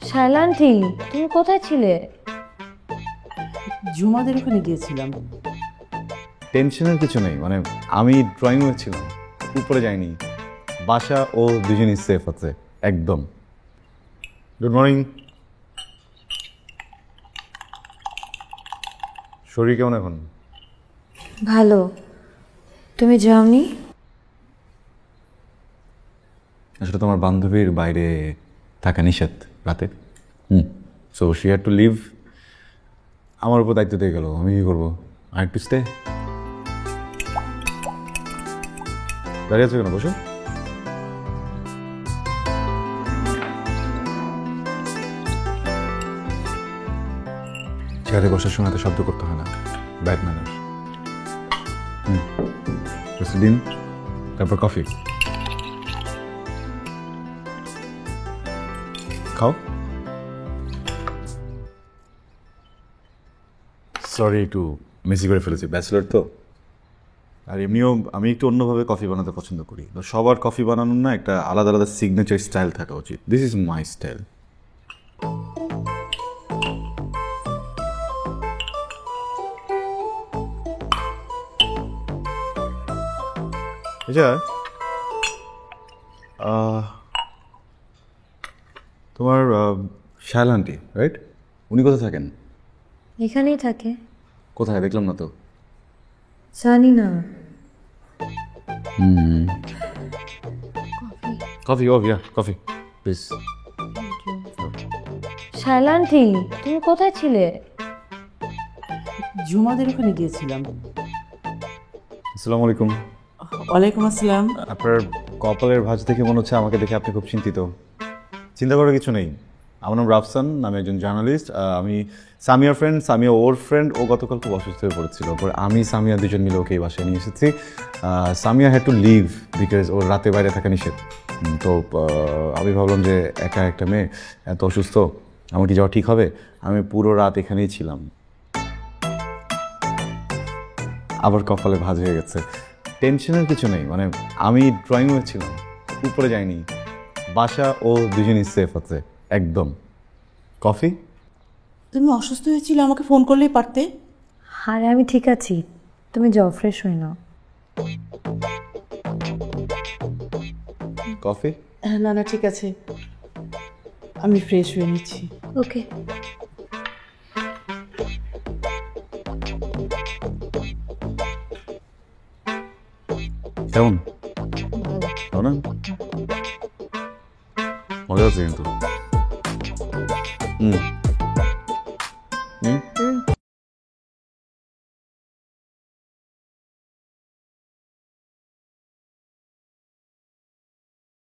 Shaila aunty, তুমি কোথায় ছিলে? জুমাদের ওখানে গিয়েছিলাম। টেনশনের কিছু নেই, মানে আমি ড্রয়িং রুমে ছিলাম, উপরে যাইনি। বাসা ও দুজনই সেফ আছে একদম। Good morning. শরীর কেমন এখন? ভালো। তুমি যাওনি? আসলে তোমার বান্ধবীর বাইরে থাকা নিষেধ রাতে। So she had to leave. আমার উপর দায়িত্ব দিয়ে গেল, আমি কি করবো? I had to stay. দাঁড়িয়ে আছো কেন? বসো। চেয়ারে বসার সময় তো শব্দ করতে হয় না, ব্যাড ম্যানার। দিন, তারপর কফি খাও। সরি, একটু মিসি করে ফেলেছি, ব্যাচেলর তো। আর এমনিও আমি একটু অন্যভাবে কফি বানাতে পছন্দ করি। তো সবার কফি বানানোর না একটা আলাদা আলাদা সিগনেচার স্টাইল থাকা উচিত। This is my style. আচ্ছা, তোমার শায়লা আন্টি, রাইট? উনি কোথায় থাকেন? এখানেই থাকে। কোথায় দেখলাম না তো। জানি না। Coffee, oh yeah coffee please. Shaila aunty, তুমি কোথায় ছিলে? জুমাদের ওখানে গিয়েছিলাম। আসসালামু আলাইকুম। ওয়ালাইকুম আসসালাম। আপনার কপালের ভাঁজ দেখে মনে হচ্ছে আমাকে দেখে আপনি খুব চিন্তিত। চিন্তা করার কিছু নেই। আমার নাম রাফসান, আমি একজন জার্নালিস্ট। আমি সামিয়ার ফ্রেন্ড, সামিয়া ওর ফ্রেন্ড। ও গতকাল খুব অসুস্থ হয়ে পড়েছিল, পরে আমি সামিয়া দুজন মিলে ওকে এই বাসায় নিয়ে এসেছি। Samia had to leave because ওর রাতে বাইরে থাকা নিষেধ। তো আমি ভাবলাম যে একা একটা মেয়ে এত অসুস্থ, আমার কি যাওয়া ঠিক হবে? আমি পুরো রাত এখানেই ছিলাম। আবার কপালে ভাঁজ হয়ে গেছে। টেনশনের কিছু নেই, মানে আমি ড্রয়িং রুমে ছিলাম, উপরে যাইনি। বাসা ও দুজনই সেফ আছে একদম। কফি? তুমি অসুস্থ হয়েছিলে, আমাকে ফোন করলেই পারতে। আরে আমি ঠিক আছি, তুমি যাও, ফ্রেশ হয়ে নাও। কফি? না না, ঠিক আছে, আমি ফ্রেশ হয়ে নিচ্ছি। ওকে। কেমন? ভালো না? মজা আছে কিন্তু। হুম হুম